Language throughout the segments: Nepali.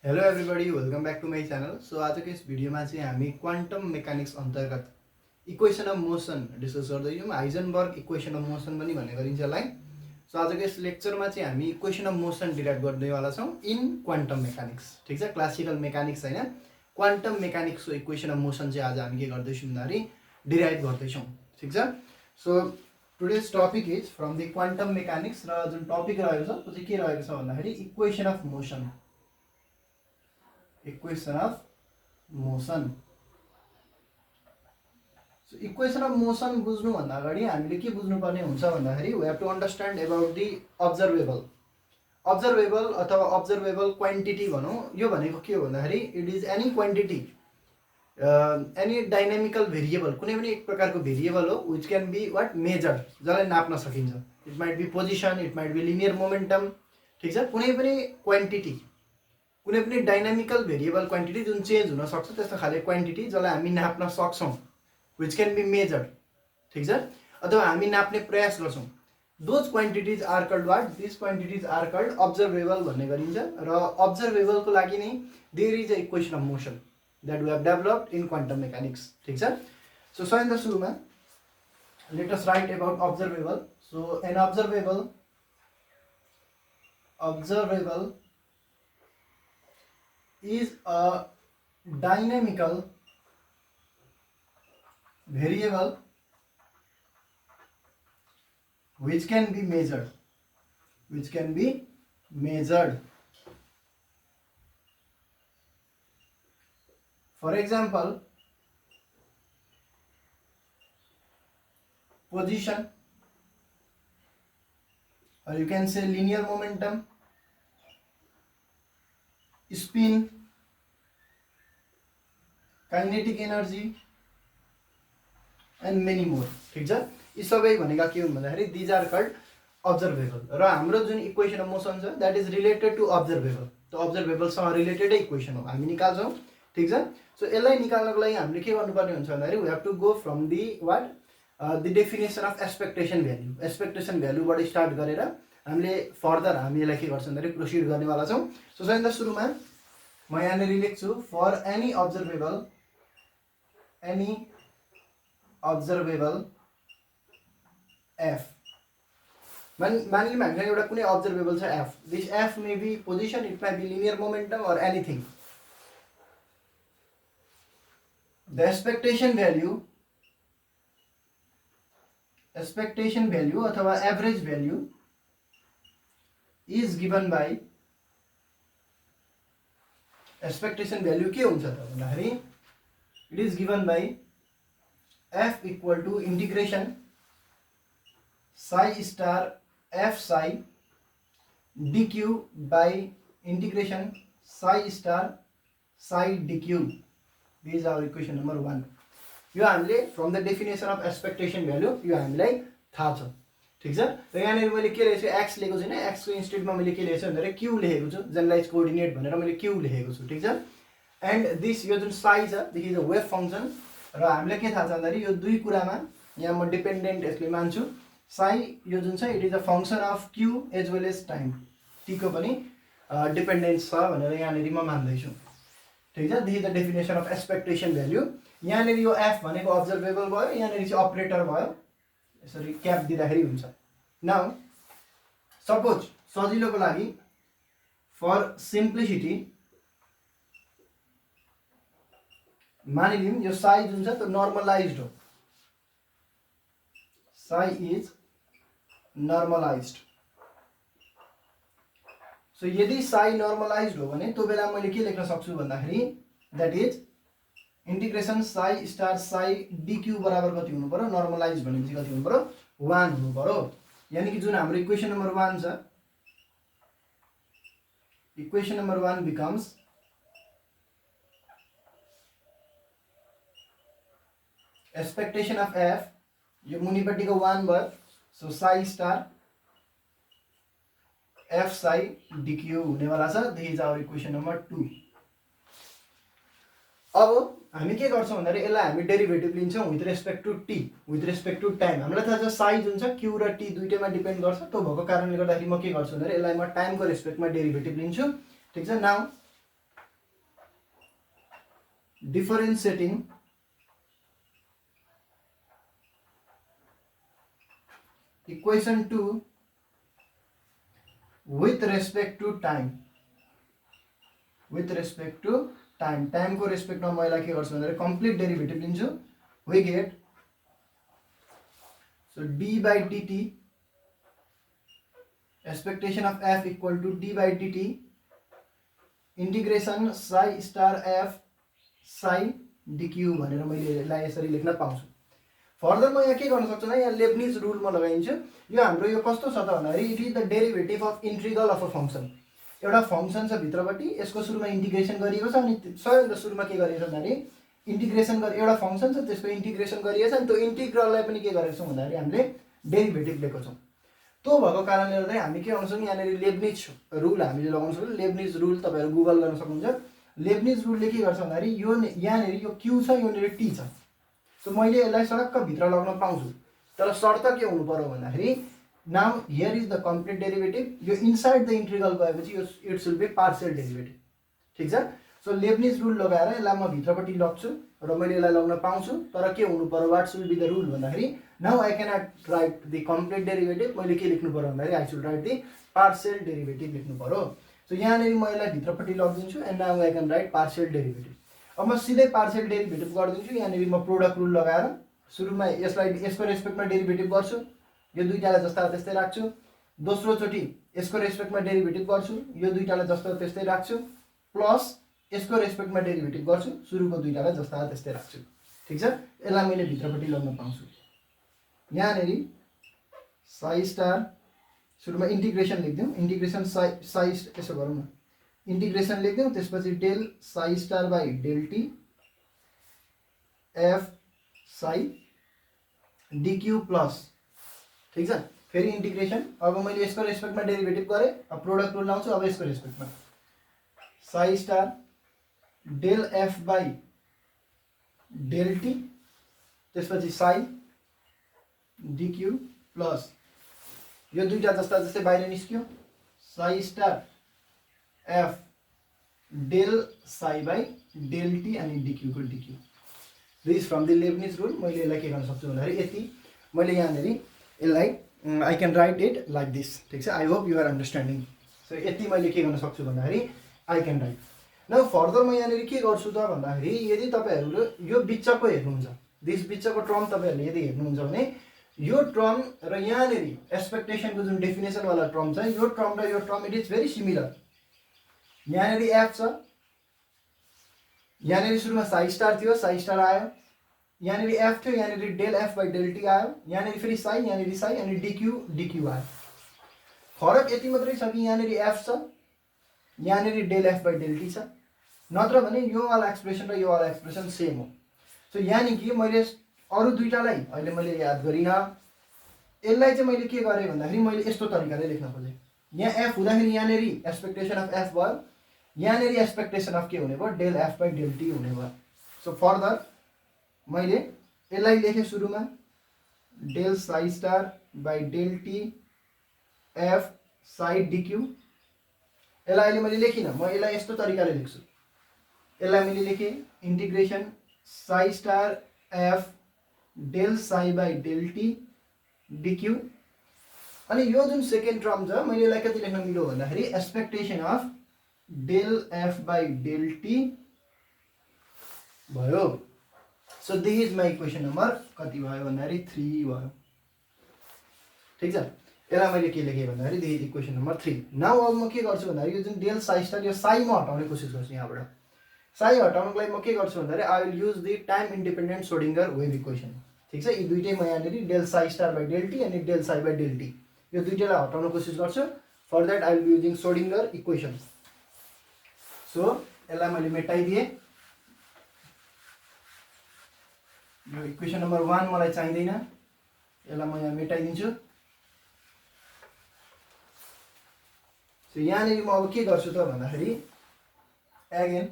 Hello everybody, welcome back to my channel. So आजको यस भिडियोमा चाहिँ हामी क्वान्टम मेकानिक्स अन्तर्गत इक्वेसन अफ मोसन डिस्कस गर्दैछौँ। हाइजनबर्ग इक्वेसन अफ मोसन पनि भन्ने गरिन्छ यसलाई। सो आजको यस लेक्चरमा चाहिँ हामी इक्वेसन अफ मोसन डिराइभ गर्दैवाला छौँ इन क्वान्टम मेकानिक्स। ठिक छ, क्लासिकल मेकानिक्स होइन, क्वान्टम मेकानिक्सको इक्वेसन अफ मोसन चाहिँ आज हामी के गर्दैछौँ भन्दाखेरि डिराइभ गर्दैछौँ। ठिक छ, so today's topic is from the quantum mechanics. र जुन टपिक रहेको छ त्यो चाहिँ के रहेको छ भन्दाखेरि equation of motion. Equation of motion. So equation of motion बुझ्नुभन्दा अगाडि हामीले के बुझ्नुपर्ने हुन्छ भन्दाखेरि we have to understand about the observable अथवा अब्जर्भेबल क्वान्टिटी भनौँ। यो भनेको के हो भन्दाखेरि it is any quantity, any dynamical variable, कुनै पनि एक प्रकारको भेरिएबल हो which can be what measured, जसलाई नाप्न सकिन्छ। It might be position, it might be linear momentum. ठिक छ, कुनै पनि क्वान्टिटी, कुनै पनि डाइनामिकल भेरिएबल क्वान्टिटी जुन चेन्ज हुन सक्छ त्यस्तो खाले क्वान्टिटी जसलाई हामी नाप्न सक्छौँ, विच क्यान बी मेजर्ड। ठिक छ, अथवा हामी नाप्ने प्रयास गर्छौँ। Those quantities are called what, this quantities are called observable भन्ने गरिन्छ। र अब्जर्भेबलको लागि नै there is a equation of motion that we have developed in quantum mechanics. ठिक छ, सो सबैभन्दा सुरुमा let us write about observable. So an observable is a dynamical variable which can be measured, For example, position, or you can say linear momentum, spin, kinetic energy and many more. ठिक छ, यी सबै भनेका के हुन् भन्दाखेरि दिज आर कल्ड अब्जर्भेबल। र हाम्रो जुन इक्वेसन अफ मोसन छ that is related to observable. त्यो अब्जर्भेबलसँग रिलेटेडै इक्वेसन हो, हामी निकाल्छौँ। ठिक छ, सो यसलाई निकाल्नको लागि हामीले के गर्नुपर्ने हुन्छ भन्दाखेरि we have to go from the what, the definition of expectation value. Expectation भ्याल्युबाट स्टार्ट गरेर हामीले फर्दर हामी यसलाई के गर्छौँ भन्दाखेरि प्रोसिड गर्नेवाला छौँ। सो सबैभन्दा सुरुमा म यहाँनिर लेख्छु फर एनी अब्जर्भेबल एफ। मानिलिउँ हामीसँग एउटा कुनै अब्जर्भेबल छ F. This F may be position, it might be linear momentum or anything. The expectation value अथवा average value is given by, expectation value के हुन्छ त भन्दाखेरि it is given by F equal to integration psi star F psi dq by integration psi star psi dq. This is our equation number 1। यो हामीले from the definition of expectation value यो हामीलाई थाहा छ। ठिक छ, र यहाँनिर मैले के लेखेको छु, एक्स लेखेको छैन, एक्सको इन्स्टेडमा मैले के लेखेको छु भन्दाखेरि क्यू लेखेको छु, जनरलाइज कोअर्डिनेट भनेर मैले क्यू लेखेको छु। ठिक छ, एन्ड दिस यो जुन साई छ this is a wave function. र हामीलाई के थाहा छ भन्दाखेरि यो दुई कुरामा यहाँ म डिपेन्डेन्ट यसले मान्छु। साई यो जुन छ it is a function of q as well as time, टीको पनि डिपेन्डेन्स छ भनेर यहाँनिर म मान्दैछु। ठिक छ, this is the definition of expectation value. यहाँनिर यो एफ भनेको अब्जर्भेबल भयो, यहाँनिर चाहिँ अपरेटर भयो, यसरी क्याप दिँदाखेरि हुन्छ। नाउ सपोज सजिलोको लागि फर सिम्प्लिसिटी मानिलिउँ यो साई जुन छ त्यो नर्मलाइज्ड हो, साई इज नर्मलाइज्ड। सो यदि साई नर्मलाइज्ड हो भने त्यो बेला मैले के लेख्न सक्छु भन्दाखेरि that is integration psi star psi dQ बराबर कति हुनु पर्यो, नर्मलाइज भनेपछि कति हुनु पर्यो, 1 हुनु पर्यो। यानि कि जुन हाम्रो इक्वेसन नम्बर 1 छ, equation number 1 becomes expectation of F, यो मुनिपट्टिको 1 भयो, so psi star F psi dq हुनेवाला छ। This is our equation number 2। अब हामी के गर्छौँ भन्दाखेरि यसलाई हामी डेरिभेटिभ लिन्छौँ with respect to t, with respect to time. हामीलाई थाहा छ साई जुन छ क्यू र टी दुईटैमा डिपेन्ड गर्छ। त्यो भएको कारणले गर्दाखेरि म के गर्छु भन्दाखेरि यसलाई म टाइमको रेस्पेक्टमा डेरिभेटिभ लिन्छु। ठिक छ, now differentiating equation 2 with respect to time. With respect to time. Time को रेस्पेक्ट में मैं के गर्छु भन्दा कम्प्लिट डेरिभेटिभ लिन्छु. We get so d by dt expectation of f equal to d by dt integration psi star f psi dq भनेर मैले यसलाई यसरी लेख्न पाउँछु. फर्दर म यहाँ के गर्न सक्छु भने यहाँ लेब्निज रुल म लगाइन्छु. यो हाम्रो यो कस्तो छ त भन्दाखेरि it is the derivative of integral of a function. एउटा फंक्शन छ भित्रपट्टि यसको सुरुमा इंटीग्रेसन गरिएको छ अनि सबैभन्दा सुरुमा के गरिएको छ भन्दाखेरि इंटीग्रेसन गरे एउटा फंक्शन छ त्यसको इंटीग्रेसन गरिएको छ अनि त्यो इंटीग्रललाई पनि के गरेको छौं भन्दाखेरि हामीले डेरिभेटिभ लिएको छौं. त्यो भएको कारणले गर्दा हामी के गर्न सक्छौं यहाँ लेब्निज रुल हामीले लगाउन सक्छौं. लेब्निज रुल तपाईहरु गुगल गर्न सक्नुहुन्छ. लेब्निज रुलले के गर्छ भन्दाखेरि यो यहाँ यो q छ यो t छ. सो मैले यसलाई सडक्क भित्र लगाउन पाउँछु. तर शर्त के हुनु पर्यो भन्दाखेरि now here is the complete derivative. यो इनसाइड द इंटीग्रल गएपछि यो it should be partial derivative. ठीक छ. सो लेब्निज रुल लगाएर यसलाई म भित्रपट्टि लग्छु र मैले यसलाई लगाउन पाउँछु. तर के हुनु पर्यो what should be the rule भन्दाखेरि now I can not write the complete derivative. मैले के लेख्नु पर्यो भन्दाखेरि I should write the partial derivative लेख्नु पर्यो. सो यहाँ म यसलाई भित्रपट्टि लगिदिन्छु and now I can write partial derivative. अब म सिधै पार्शियल डेरिभेटिभ गरिदिन्छु. यहाँ म प्रोडक्ट रुल लगाएर सुरुमा यसलाई यसको रेस्पेक्टमा डेरिभेटिभ गर्छु. यो दुईटालाई जस्ता त्यस्तै राख्छु. दोस्रो चोटी यसको रेस्पेक्टमा डेरिभेटिभ गर्छु. यो दुईटालाई जस्ता त्यस्तै राख्छु. प्लस यसको रेस्पेक्टमा डेरिभेटिभ गर्छु. सुरुको दुईटालाई जस्ता त्यस्तै राख्छु. ठीक छ. यसलाई मैले भित्रपट्टि लग्न पाउँछु. यहाँ साई स्टार सुरुमा इंटीग्रेसन लेख्दियौं. इंटीग्रेसन साई यसो गरौँ न. इंटीग्रेसन लेख्दियौं त्यसपछि del psi star by del T F psi DQ plus. ठीक छ. फेरि इंटीग्रेसन. अब मैले यसको रेस्पेक्टमा डेरिभेटिभ गरे. अब प्रोडक्ट रुल लाउँछु. अब यसको रेस्पेक्टमा psi star del F by del T त्यसपछि साई डीक्यू प्लस यो दुईटा जस्ता जस्तै बाहिर निस्क्यो. Psi star F del psi by del T अनि डीक्यू को DQ. This from the Leibniz rule. मैले यसलाई के गर्न सक्छु भन्दाखेरि यति मैले यहाँनेरि यसलाई I can write it like this. ठीक छ. I hope you are understanding. So यति मैले के गर्न सक्छु भन्दाखेरि I can write. Now further म यहाँनेरि के गर्छु त भन्दाखेरि यदि तपाईहरुले यो बिचको हेर्नुहुन्छ दिस बिचको टर्म तपाईहरुले यदि हेर्नुहुन्छ भने यो टर्म र यहाँनेरि एक्सपेक्टेसन को जुन डेफिनेसन वाला टर्म छ यो टर्म र यो term it is very similar. यहाँनेरि एफ छ. यहाँनेरि सुरुमा साई स्टार थियो. साई स्टार आयो. यहाँनेरि एफ थियो. यहाँनेरि del F by del T आयो. यहाँनेरि फेरि साई यहाँनेरि साई अनि डीक्यू डीक्यू आयो. फरक यति मात्रै छ कि यहाँनेरि एफ छ. यहाँनेरि del F by del T छ. नत्र भने यो वाला एक्सप्रेसन र यो वाला एक्सप्रेसन सेम हो. सो यानी कि मैले अरु दुईटालाई अहिले मैले याद गरिन. यसलाई चाहिँ मैले के गरे भन्दाखेरि मैले यस्तो तरिकाले लेख्न खोजे. यहाँ एफ हुँदाखेरि यहाँनेरि एक्सपेक्टेसन अफ एफ भयो. यहाँनेरि एक्सपेक्टेसन अफ के हुने भयो del F by del T हुने भयो. सो फर्दर मैले यसलाई लेखेँ सुरुमा del psi star by del T F psi DQ. यसलाई अहिले मैले लेखिन. म यसलाई यस्तो तरिकाले लेख्छु. यसलाई मैले लेखेँ integration psi star F del psi by del T d q. अनि यो जुन सेकेन्ड टर्म छ मैले यसलाई कति लेख्न मिल्यो भन्दाखेरि expectation of del F by del T भयो. So this is my equation number कति भयो भन्दाखेरि 3 भयो. ठीक छ. यसलाई मैले के लेखेँ भन्दाखेरि this is equation number 3. Now अब म के गर्छु भन्दाखेरि यो जुन डेल साई स्टार यो साई म हटाउने कोसिस गर्छु. यहाँबाट साई हटाउनको लागि म के गर्छु भन्दाखेरि I will use the time independent Schrodinger wave equation. ठीक छ. यी दुईटै म यहाँनेरि del psi star by del T अनि del psi by del T यो दुईटैलाई हटाउन कोसिस गर्छु. For that I will be using Schrodinger equation. So यसलाई मैले मेटाइदिएँ. यो इक्वेसन नम्बर 1 मलाई चाहिँदैन. यसलाई म यहाँ मेटाइदिन्छु. सो यहाँनेरि म अब के गर्छु त भन्दाखेरि again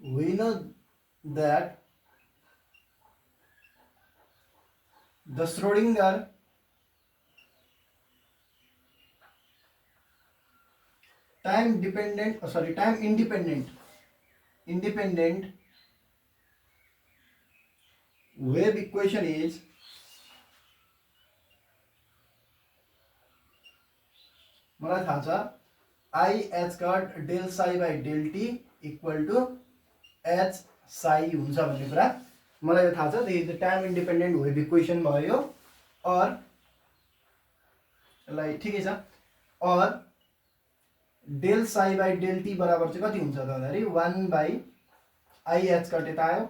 we know that the Schrodinger time independent independent wave equation is मलाई थाहा छ I h cut del psi by del t equal to h psi हुन्छ भन्ने कुरा मलाई यो थाहा छ। This is the time independent wave equation भयो और यसलाई ठिकै छ। और del psi by del T बराबर चाहिँ कति हुन्छ त भन्दाखेरि 1 बाई आई एच कट यता आयो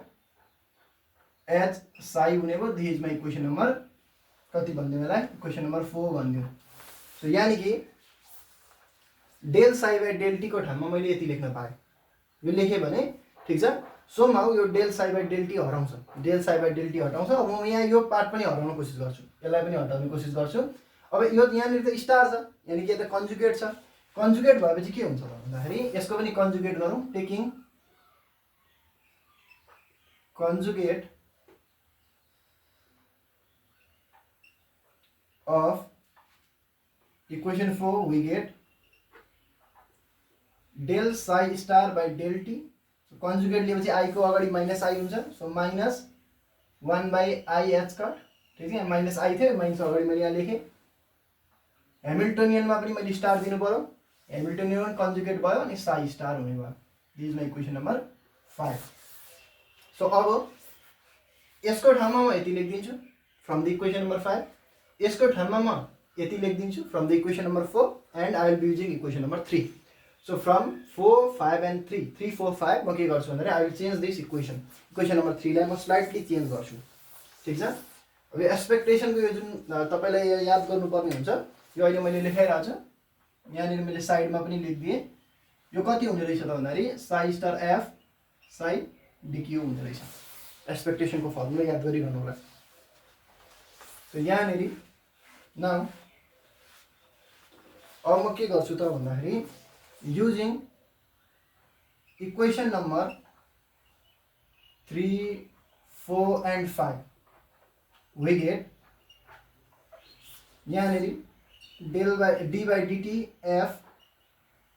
एच साई हुने भयो। This is my equation number कति भनिदिउँ यसलाई इक्वेसन नम्बर 4 भनिदिउँ। सो यानि कि del psi by del T को ठाउँमा मैले यति लेख्न पाएँ। यो लेखेँ भने ठिक छ। सोमहाउ यो del psi by del T हराउँछ, del psi by del T हटाउँछ। अब म यहाँ यो पार्ट पनि हटाउन कोसिस गर्छु, यसलाई पनि हटाउने कोसिस गर्छु। अब यो यहाँनिर त स्टार छ, यानि कि यता कन्जुगेट छ। कन्जुगेट भएपछि के हुन्छ भन्दाखेरि यसको पनि कन्जुगेट गरौँ। Taking conjugate of equation 4 we get del psi star by del T. Conjugate लिएपछि आई को अगाडि माइनस आई हुन्छ। So minus 1 by I H cut. ठिक है, माइनस आई थियो, माइनस अगाडि मैले यहाँ लेखेँ। हेमिल्टोनियनमा पनि मैले स्टार दिनु पर्यो, हेमिल्टोनियन कन्जुगेट भयो अनि साई स्टार हुने भयो। This is my equation number 5। So अब यसको ठाउँमा म यति लेखिदिन्छु फ्रम द इक्वेसन नम्बर 5। यसको ठाउँमा म यति लेखिदिन्छु from the equation number 4 and I will be using equation number 3। सो फ्रम 4, 5 एन्ड 3, 3, 4, 5 म के गर्छु भन्दाखेरि I will change this equation. Equation number 3 लाई म स्लाइटली चेन्ज गर्छु। ठिक छ। अब यो एक्सपेक्टेसनको यो जुन तपाईँलाई याद गर्नुपर्ने हुन्छ, यो अहिले मैले लेखाइरहेको छु। यहाँनिर मैले साइडमा पनि लेखिदिएँ। यो कति हुने रहेछ त भन्दाखेरि Sai star F psi dQ हुने रहेछ। एक्सपेक्टेसनको फर्मुला याद गरिरहनु होला। सो यहाँनिर नाउ अब म के गर्छु त भन्दाखेरि using equation number 3, 4 and 5 we get यहाँनिर del by d by d t F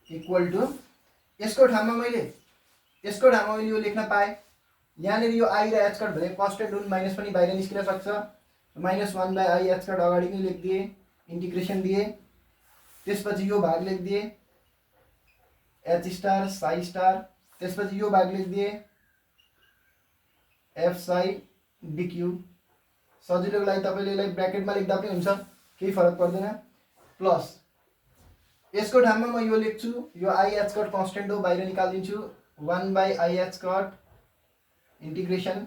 equal to यसको ठाउँमा मैले यो लेख्न पाएँ। यहाँनिर यो आई र एच कट भने कन्स्टेन्ट हुन्, माइनस पनि बाहिर निस्किन सक्छ। Minus 1 by I H cut अगाडि नै लेखिदिए, इन्टिग्रेसन दिए, त्यसपछि यो भाग लेखिदिए एच स्टार साई स्टार, त्यसपछि यो भाग लेखिदिए एफ साई डिक्यू। सजिलोको लागि तपाईँले यसलाई ब्र्याकेटमा लेख्दा पनि हुन्छ, केही फरक पर्दैन। प्लस यसको ठाउँमा म यो लेख्छु, यो आई एच कट कन्स्टेन्ट हो, बाहिर निकालिदिन्छु। 1 by I H cut integration,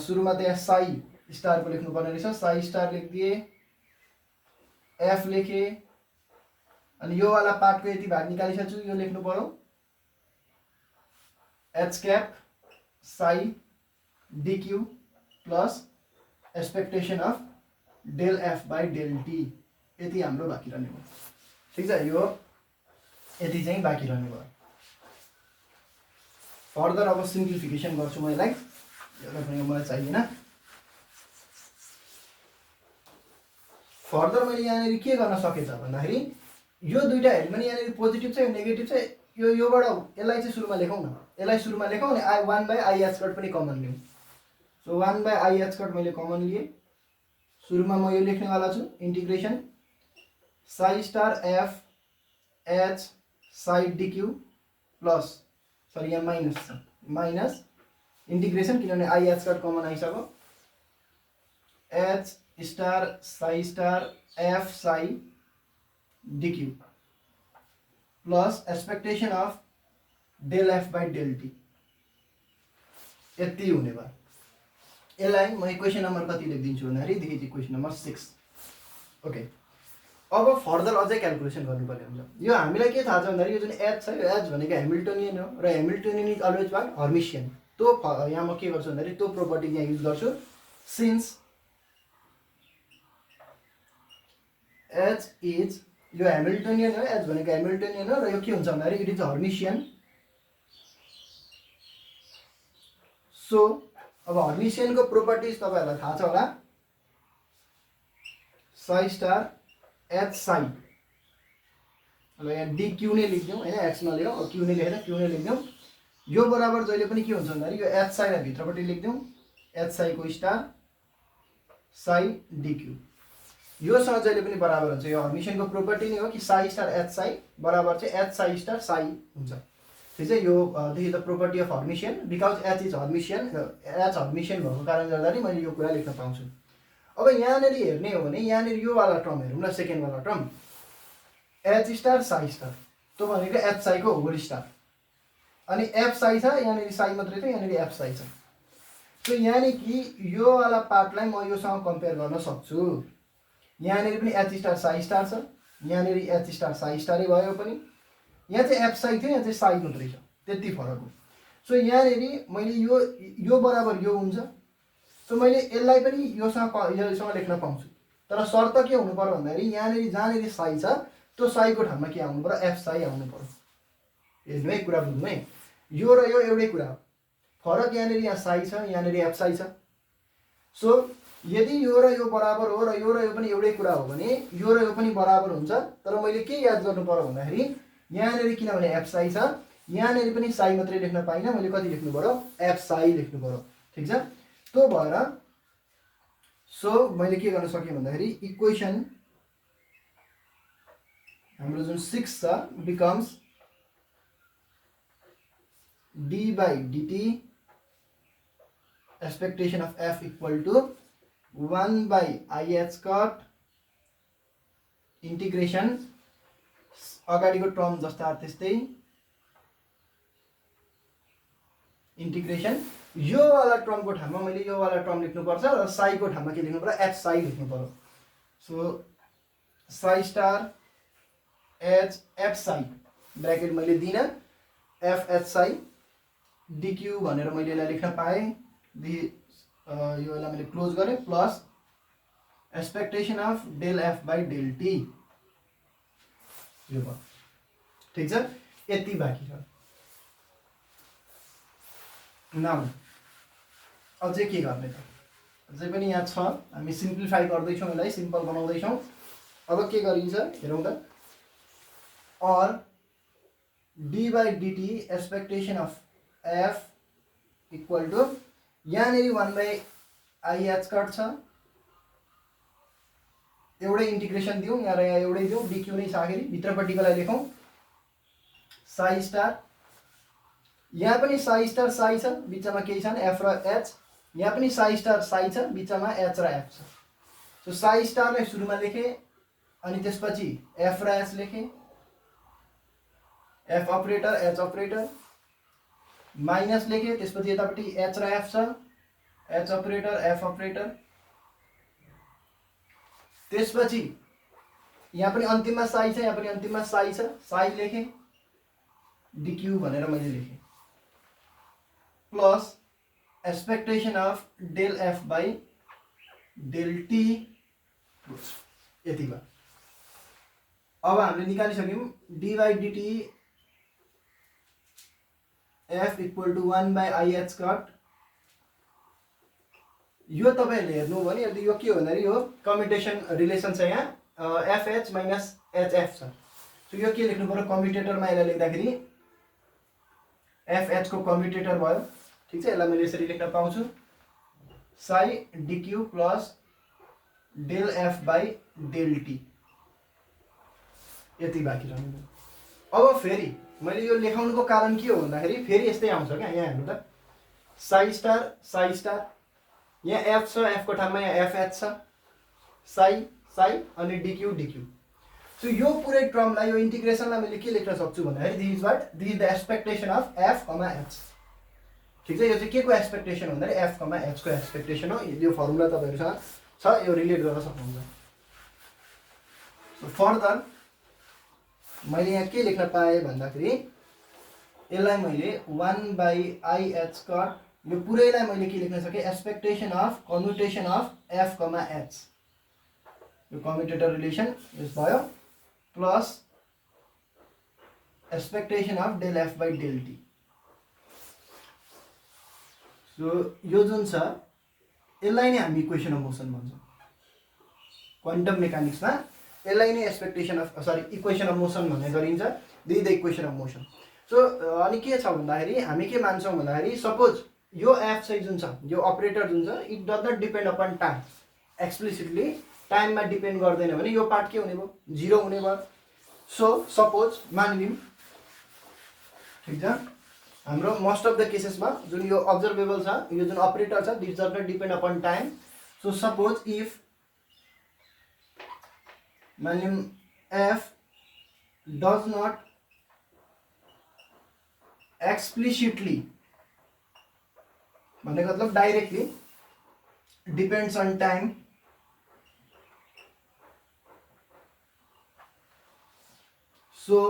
सुरुमा त यहाँ साई स्टारको लेख्नुपर्ने रहेछ, साई स्टार लेखिदिए, एफ लेखेँ, अनि यो वाला पार्टको यति भाग निकालिसक्छु, यो लेख्नु पर्यो H cap psi DQ plus expectation of del F by del T. यति हाम्रो बाँकी रहने भयो। ठिक छ, यो यति चाहिँ बाँकी रहने भयो। फर्दर अब सिम्प्लिफिकेसन गर्छु म यसलाई, मलाई चाहिएन। फर्दर मैले यहाँनिर के गर्न सकेँ त भन्दाखेरि यो दुईटा हेर्नु पनि यहाँनिर पोजिटिभ छ, यो नेगेटिभ छ। योबाट यसलाई चाहिँ सुरुमा लेखौँ न, यसलाई सुरुमा लेखौँ अनि 1 बाई आई एच कट पनि कमन लिउँ। So 1 by I H cut मैले कमन लिएँ। सुरुमा म यो लेख्नेवाला छु, integration psi star F H psi DQ plus, sorry यहाँ माइनस छ, माइनस इन्टिग्रेसन, किनभने आई एच कट कमन आइसक्यो, H star psi star F psi DQ plus expectation of del F by del T. यति हुने भयो। यसलाई म इक्वेसन नम्बर कति लेखिदिन्छु भन्दाखेरि this is equation number 6। Okay, अब फर्दर अझै क्यालकुलेसन गर्नुपर्ने हुन्छ। यो हामीलाई के थाहा छ भन्दाखेरि यो जुन एच छ, यो एच भनेको हेमिल्टोनियन हो र हेमिल्टोनियन इज अलवेज वाट हर्मिसियन। त्यो यहाँ म के गर्छु भन्दाखेरि त्यो प्रोपर्टी यहाँ युज गर्छु। सिन्स एच इज, यो हेमिल्टोनियन हो, एच भनेको हेमिल्टोनियन हो र यो के हुन्छ भन्दाखेरि इट इज हर्मिसियन। सो अब हर्मिसियनको प्रोपर्टिज तपाईँहरूलाई थाहा छ होला, साई स्टार एच साई, अब यहाँ डी क्यू नै लेखिदिउँ होइन, एक्स नलेखौँ, क्यू नै लेखेर क्यू नै लेखिदिउँ। यो बराबर जहिले पनि के हुन्छ भन्दाखेरि यो एच साईलाई भित्रपट्टि लेखिदिउँ, एच साईको स्टार साई डिक्यू, योसँग जहिले पनि बराबर हुन्छ। यो हर्मिसनको प्रोपर्टी नै हो कि साई स्टार एच साई बराबर चाहिँ एच साई स्टार साई हुन्छ। ठिक छ, यो this is the property of Hermitian because H is Hermitian, H Hermitian भएको कारणले गर्दाखेरि मैले यो कुरा लेख्न पाउँछु। अब यहाँनिर हेर्ने हो भने यहाँनिर यो वाला टर्म हेरौँ न, सेकेन्ड वाला term H star psi star, त्यो भनेको एच साईको होल स्टार, अनि एफ साई छ, यहाँनिर साई मात्रै छ, यहाँनिर एफ साई छ। सो यहाँनिर कि यो वाला पार्टलाई म योसँग कम्पेयर गर्न सक्छु। यहाँनिर पनि एच स्टार साई स्टार छ, यहाँनिर एच स्टार साई स्टारै भयो पनि, यहाँ चाहिँ एफ साई थियो, यहाँ चाहिँ साई मात्रै छ, त्यति फरक हो। सो यहाँनिर मैले यो बराबर यो हुन्छ, सो मैले यसलाई पनि योसँग लेख्न पाउँछु। तर शर्त के हुनु पर्यो भन्दाखेरि यहाँनिर जहाँनिर साई छ त्यो साईको ठाउँमा के आउनु पर्यो, एफ साई आउनु पर्यो। हेर्नु है, कुरा बुझ्नु है, यो र यो एउटै कुरा हो, फरक यहाँनिर यहाँ साई छ, यहाँनिर एफ साई छ। सो यदि यो र यो बराबर हो र यो पनि एउटै कुरा हो भने यो र यो पनि बराबर हुन्छ। तर मैले के याद गर्नु पर्यो भन्दाखेरि यहाँनिर किनभने एफ साई छ, यहाँनिर पनि साई मात्रै लेख्न पाइनँ, मैले कति लेख्नु पर्यो, एफ साई लेख्नु पर्यो। ठिक छ, त्यो भएर सो मैले के गर्न सकेँ भन्दाखेरि इक्वेसन हाम्रो जुन 6 छ becomes d by dt expectation of F equal to 1 by i h cut integration अगाडिको टर्म जस्ता त्यस्तै इंटीग्रेशन यो वाला टर्मको ठाउँमा मैले यो वाला टर्म लेख्नुपर्छ र साईको ठाउँमा के लेख्नु पर्यो, एफ साई लेख्नु पर्यो। So psi star H F Sai bracket मैले दिन, एफ एच साई डिक्यू भनेर मैले यसलाई लेख्न पाएँ, यो यसलाई मैले क्लोज गरेँ, plus expectation of del F by del T, यो भयो। ठिक छ, यति बाँकी छ। नाउ अझै के गर्ने त, अझै पनि यहाँ छ, हामी सिम्प्लिफाई गर्दैछौँ, यसलाई सिम्पल बनाउँदैछौँ। अब के गरिन्छ हेरौँ त, और D by dt expectation of F equal to यहाँनिर 1 बाई आइएच कट छ, एउटै इंटीग्रेशन दिउँ, यहाँ र यहाँ एउटै दिउँ, डिक्यू नै छ, आखिरी भित्रपट्टिकोलाई लेखौँ साई स्टार, यहाँ पनि साई स्टार साई छ, बिचमा केही छैन एफ र एच, यहाँ पनि साई स्टार साई छ, बिचमा एच र एफ छ। सो साई स्टारलाई सुरुमा लेखेँ, अनि त्यसपछि एफ र एच लेखेँ, F operator H operator, minus लेखेँ, त्यसपछि यतापट्टि एच र एफ छ, एच अपरेटर एफ अपरेटर, त्यसपछि यहाँ पनि अन्तिममा साई छ, यहाँ पनि अन्तिममा साई छ, साई लेखेँ, डिक्यू भनेर मैले लेखेँ, plus expectation of del F by del T, यति भयो। अब हामीले निकालिसक्यौँ d by d t F equal to 1 by i h cut. यो तपाईँहरूले हेर्नु भने यदि यो के हो भन्दाखेरि यो कम्युटेसन रिलेसन छ, यहाँ एफएच माइनस एचएफ छ। सो यो के लेख्नु पर्यो, कम्युटेटरमा यसलाई लेख्दाखेरि एफएच को कम्युटेटर भयो। ठिक छ, यसलाई मैले यसरी लेख्न पाउँछु psi DQ plus del F by del T, यति बाँकी रहनु। अब फेरि मैले यो लेखाउनुको कारण के हो भन्दाखेरि फेरि यस्तै आउँछ क्या, यहाँ हेर्नु त, साई स्टार, यहाँ एफ छ, एफ को ठाउँमा यहाँ एफएच छ, साई साई अनि डिक्यू डिक्यू। सो यो पुरै टर्मलाई, यो इंटीग्रेसनलाई मैले के लेख्न सक्छु भन्दाखेरि this is the expectation of F comma H. ठिक छ, यो चाहिँ के को एक्सपेक्टेसन भन्दाखेरि एफ कमा एच को एक्सपेक्टेसन हो। यो फर्मुला तपाईँहरूसँग छ, यो रिलेट गर्न सक्नुहुन्छ। सो फर्दर मैले यहाँ के लेख्न पाएँ भन्दाखेरि यसलाई मैले 1 बाई आइएच कट, यो पुरैलाई मैले के लेख्न सकेँ, expectation of commutation of F comma H, यो कम्युटेटर रिलेसन यस भयो, plus expectation of del F by del T. So यो जुन छ यसलाई नै हामी इक्वेसन अफ मोसन भन्छौँ क्वान्टम मेकानिक्समा, यसलाई नै expectation of equation of motion भन्ने गरिन्छ, this the equation of motion. So अनि के छ भन्दाखेरि हामी के मान्छौँ भन्दाखेरि सपोज यो एफ चाहिँ जुन छ यो अपरेटर जुन छ it does not depend upon time explicitly टाइममा डिपेन्ड गर्दैन भने यो पार्ट के हुने भयो 0 हुने भयो सो सपोज मानिलिउँ ठिक छ हाम्रो मोस्ट अफ द केसेसमा जुन यो अब्जर्भेबल छ यो जुन अपरेटर छ this does not depend upon time so suppose if मानिलिउँ एफ डज नट explicitly भन्ने मतलब directly depends on time so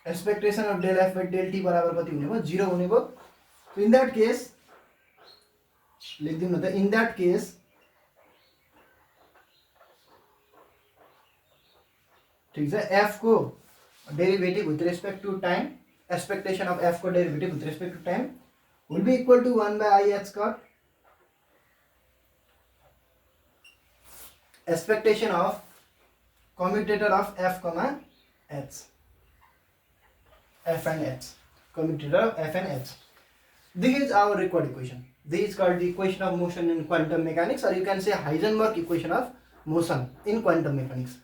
expectation of del F by del T बराबर कति हुने भयो 0 हुने भयो सो इन दैट केस लेखिदिउँ न त इन दैट केस ठीक छ एफ को derivative with respect to time expectation of f को derivative with respect to time will be equal to 1 by I h cut expectation of commutator of f comma h f and h commutator of f and h. This is our required equation. This is called the equation of motion in quantum mechanics, or you can say Heisenberg equation of motion in quantum mechanics.